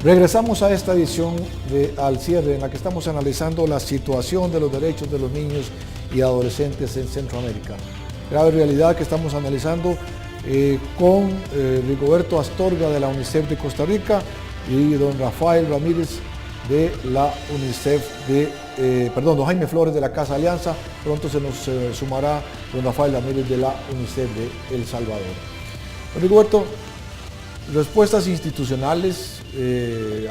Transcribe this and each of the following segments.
Regresamos a esta edición de Al Cierre, en la que estamos analizando la situación de los derechos de los niños y adolescentes en Centroamérica. Grave realidad que estamos analizando con Rigoberto Astorga de la UNICEF de Costa Rica y don Rafael Ramírez de la UNICEF don Jaime Flores de la Casa Alianza. Pronto se nos sumará don Rafael Ramírez de la UNICEF de El Salvador. Don Rigoberto, respuestas institucionales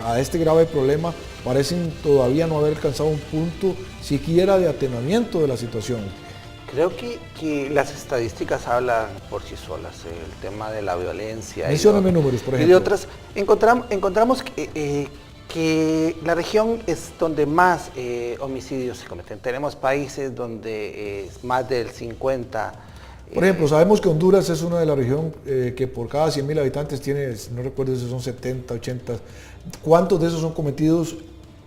a este grave problema parecen todavía no haber alcanzado un punto siquiera de atenuamiento de la situación. Creo que las estadísticas hablan por sí solas, el tema de la violencia. Mencióname números, por ejemplo. Y de otras, encontramos que la región es donde más homicidios se cometen. Tenemos países donde es más del 50%. Por ejemplo, sabemos que Honduras es una de las regiones que por cada 100.000 habitantes tiene, no recuerdo si son 70, 80. ¿Cuántos de esos son cometidos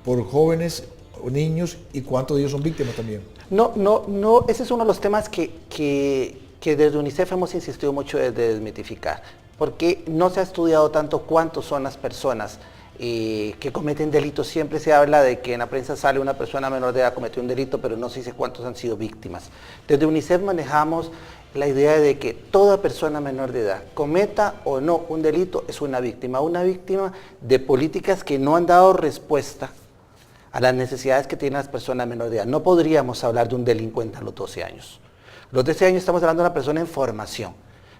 por jóvenes o niños y cuántos de ellos son víctimas también? No, ese es uno de los temas que desde UNICEF hemos insistido mucho de desmitificar, porque no se ha estudiado tanto cuántos son las personas que cometen delitos. Siempre se habla de que en la prensa sale una persona menor de edad cometió un delito, pero no se dice cuántos han sido víctimas. Desde UNICEF manejamos la idea de que toda persona menor de edad, cometa o no un delito, es una víctima de políticas que no han dado respuesta a las necesidades que tienen las personas menores de edad. No podríamos hablar de un delincuente a los 12 años. A los 12 años estamos hablando de una persona en formación.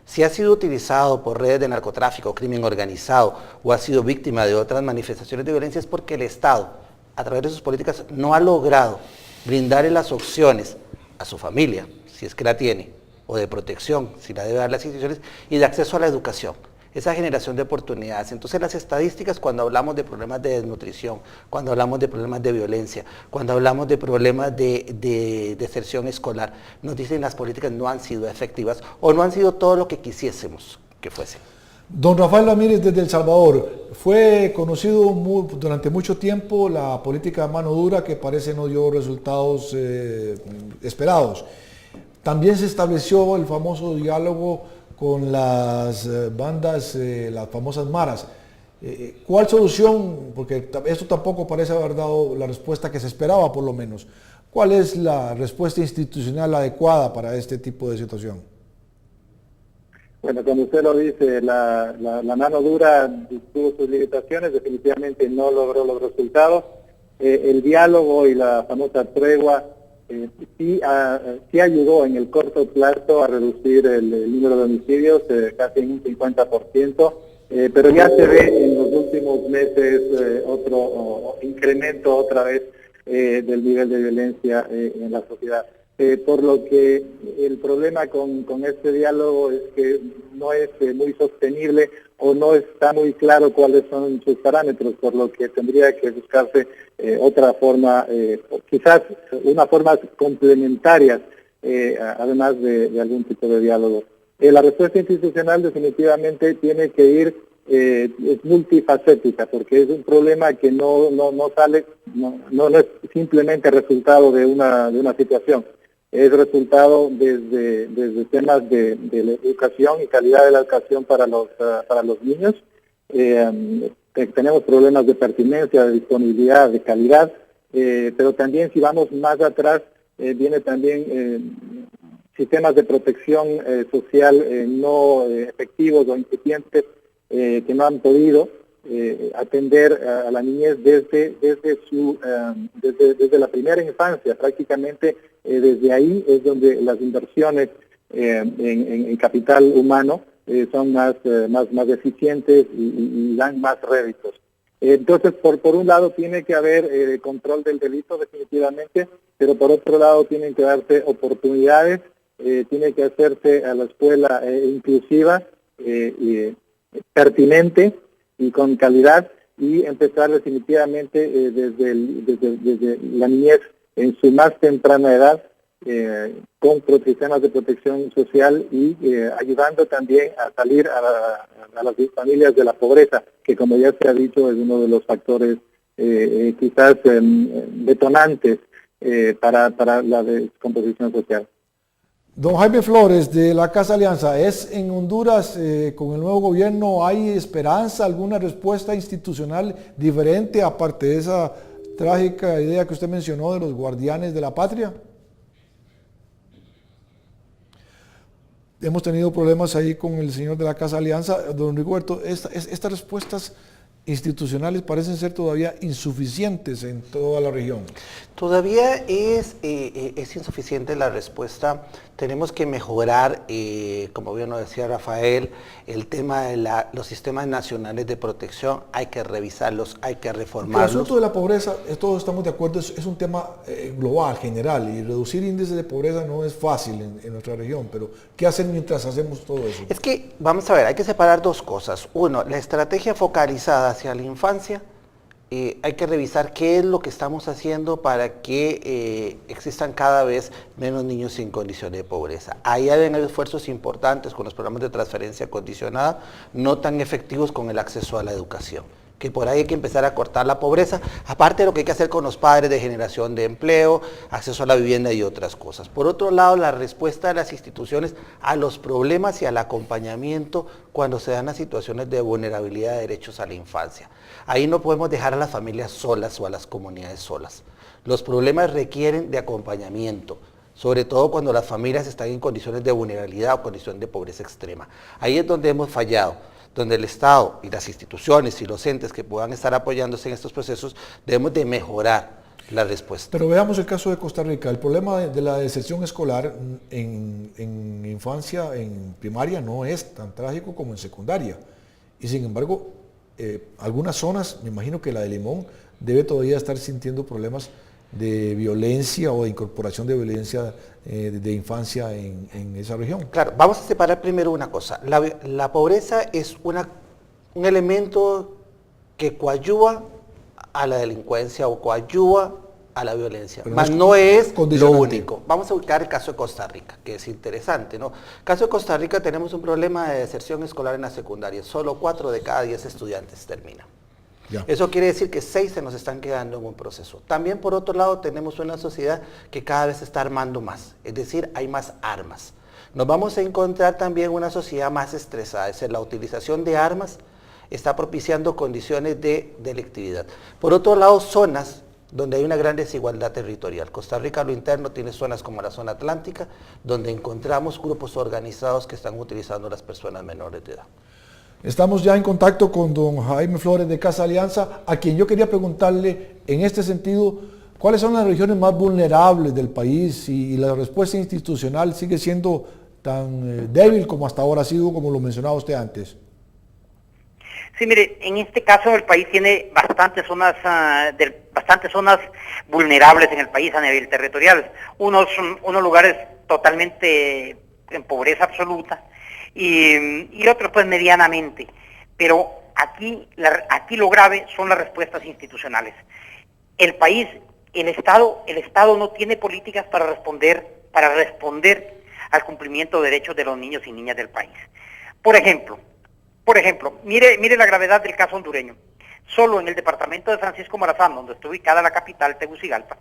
Si ha sido utilizado por redes de narcotráfico, crimen organizado, o ha sido víctima de otras manifestaciones de violencia, es porque el Estado, a través de sus políticas, no ha logrado brindarle las opciones a su familia, si es que la tiene, o de protección, si la debe dar las instituciones, y de acceso a la educación, esa generación de oportunidades. Entonces las estadísticas, cuando hablamos de problemas de desnutrición, cuando hablamos de problemas de violencia, cuando hablamos de problemas de deserción escolar, nos dicen las políticas no han sido efectivas o no han sido todo lo que quisiésemos que fuesen. Don Rafael Ramírez desde El Salvador, fue conocido durante mucho tiempo la política de mano dura que parece no dio resultados esperados. También se estableció el famoso diálogo con las bandas, las famosas maras. ¿Cuál solución? Porque esto tampoco parece haber dado la respuesta que se esperaba, por lo menos. ¿Cuál es la respuesta institucional adecuada para este tipo de situación? Bueno, como usted lo dice, la mano dura tuvo sus limitaciones, definitivamente no logró los resultados. El diálogo y la famosa tregua sí ayudó en el corto plazo a reducir el número de homicidios casi en un 50%, pero ya se ve en los últimos meses otro incremento otra vez del nivel de violencia en la sociedad. Por lo que el problema con este diálogo es que no es muy sostenible o no está muy claro cuáles son sus parámetros, por lo que tendría que buscarse otra forma, quizás una forma complementaria, además de algún tipo de diálogo. La respuesta institucional definitivamente tiene que ir, es multifacética, porque es un problema que no es simplemente resultado de una situación. Es resultado desde temas de la educación y calidad de la educación para los niños. Tenemos problemas de pertinencia, de disponibilidad, de calidad, pero también si vamos más atrás, viene también sistemas de protección social no efectivos o incipientes que no han podido atender a la niñez desde la primera infancia. Prácticamente desde ahí es donde las inversiones en capital humano son más eficientes y dan más réditos. Entonces, por un lado tiene que haber control del delito definitivamente, pero por otro lado tienen que darse oportunidades, tiene que hacerse a la escuela inclusiva, pertinente y con calidad, y empezar definitivamente desde la niñez en su más temprana edad, con sistemas de protección social y ayudando también a salir a las familias de la pobreza, que como ya se ha dicho es uno de los factores quizás detonantes para la descomposición social. Don Jaime Flores, de la Casa Alianza, ¿es en Honduras, con el nuevo gobierno, hay esperanza, alguna respuesta institucional diferente, aparte de esa trágica idea que usted mencionó de los guardianes de la patria? Hemos tenido problemas ahí con el señor de la Casa Alianza. Don Rigoberto, estas respuestas institucionales parecen ser todavía insuficientes en toda la región. Todavía es insuficiente la respuesta. Tenemos que mejorar, como bien lo decía Rafael, el tema de los sistemas nacionales de protección. Hay que revisarlos, hay que reformarlos. El asunto de la pobreza, todos estamos de acuerdo, es un tema global, general, y reducir índices de pobreza no es fácil en nuestra región, pero ¿qué hacer mientras hacemos todo eso? Es que, vamos a ver, hay que separar dos cosas. Uno, la estrategia focalizada hacia la infancia. Hay que revisar qué es lo que estamos haciendo para que existan cada vez menos niños en condiciones de pobreza. Ahí deben haber esfuerzos importantes con los programas de transferencia condicionada, no tan efectivos con el acceso a la educación, que por ahí hay que empezar a cortar la pobreza, aparte de lo que hay que hacer con los padres de generación de empleo, acceso a la vivienda y otras cosas. Por otro lado, la respuesta de las instituciones a los problemas y al acompañamiento cuando se dan las situaciones de vulnerabilidad de derechos a la infancia. Ahí no podemos dejar a las familias solas o a las comunidades solas. Los problemas requieren de acompañamiento, sobre todo cuando las familias están en condiciones de vulnerabilidad o condiciones de pobreza extrema. Ahí es donde hemos fallado, donde el Estado y las instituciones y los entes que puedan estar apoyándose en estos procesos debemos de mejorar la respuesta. Pero veamos el caso de Costa Rica. El problema de la deserción escolar en infancia, en primaria, no es tan trágico como en secundaria. Y sin embargo, algunas zonas, me imagino que la de Limón, debe todavía estar sintiendo problemas de violencia o de incorporación de violencia de infancia en esa región. Claro, vamos a separar primero una cosa. La pobreza es un elemento que coadyuva a la delincuencia o coadyuva a la violencia, mas no es lo único. Vamos a ubicar el caso de Costa Rica, que es interesante, ¿no? En el caso de Costa Rica tenemos un problema de deserción escolar en la secundaria. Solo 4 de cada 10 estudiantes terminan. Ya. Eso quiere decir que 6 se nos están quedando en un proceso. También, por otro lado, tenemos una sociedad que cada vez se está armando más, es decir, hay más armas. Nos vamos a encontrar también una sociedad más estresada, es decir, la utilización de armas está propiciando condiciones de delictividad. Por otro lado, zonas donde hay una gran desigualdad territorial. Costa Rica a lo interno tiene zonas como la zona atlántica, donde encontramos grupos organizados que están utilizando a las personas menores de edad. Estamos ya en contacto con don Jaime Flores de Casa Alianza, a quien yo quería preguntarle en este sentido, ¿cuáles son las regiones más vulnerables del país y la respuesta institucional sigue siendo tan débil como hasta ahora ha sido, como lo mencionaba usted antes? Sí, mire, en este caso el país tiene bastantes zonas vulnerables en el país a nivel territorial. Unos lugares totalmente en pobreza absoluta y otros pues medianamente. Pero aquí lo grave son las respuestas institucionales. El país, el Estado no tiene políticas para responder al cumplimiento de derechos de los niños y niñas del país. Por ejemplo, mire la gravedad del caso hondureño. Solo en el departamento de Francisco Morazán, donde está ubicada la capital, Tegucigalpa,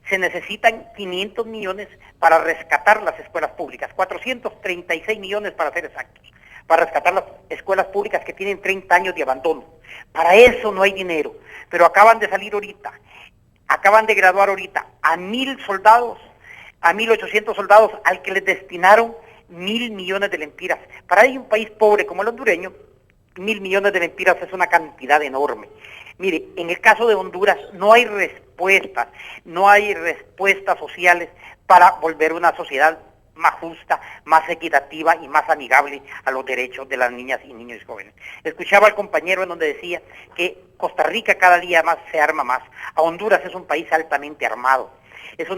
se necesitan 500 millones para rescatar las escuelas públicas, 436 millones para ser exactos, para rescatar las escuelas públicas que tienen 30 años de abandono. Para eso no hay dinero, pero acaban de graduar ahorita a 1.000 soldados, a 1.800 soldados al que les destinaron 1.000 millones de lempiras. Para un país pobre como el hondureño, 1.000 millones de lempiras es una cantidad enorme. Mire, en el caso de Honduras no hay respuestas sociales para volver una sociedad más justa, más equitativa y más amigable a los derechos de las niñas y niños jóvenes. Escuchaba al compañero en donde decía que Costa Rica cada día más se arma más. A Honduras es un país altamente armado. Es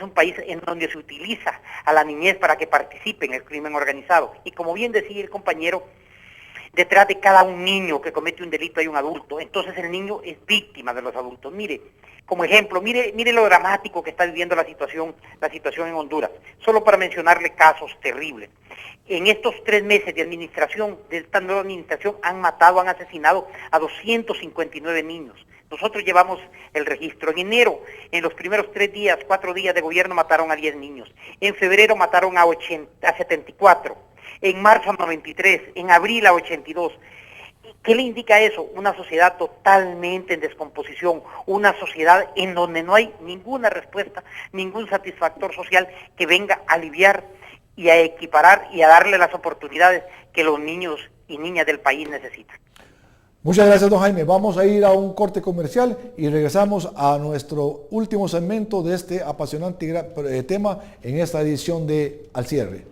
un país en donde se utiliza a la niñez para que participe en el crimen organizado. Y como bien decía el compañero, detrás de cada un niño que comete un delito hay un adulto. Entonces el niño es víctima de los adultos. Mire, como ejemplo, mire lo dramático que está viviendo la situación en Honduras. Solo para mencionarle casos terribles. En estos 3 meses de esta nueva administración, han asesinado a 259 niños. Nosotros llevamos el registro. En enero, en los primeros 4 días de gobierno mataron a 10 niños. En febrero mataron a 74. En marzo a 93. En abril a 82. ¿Qué le indica eso? Una sociedad totalmente en descomposición, una sociedad en donde no hay ninguna respuesta, ningún satisfactor social que venga a aliviar y a equiparar y a darle las oportunidades que los niños y niñas del país necesitan. Muchas gracias, don Jaime. Vamos a ir a un corte comercial y regresamos a nuestro último segmento de este apasionante tema en esta edición de Al Cierre.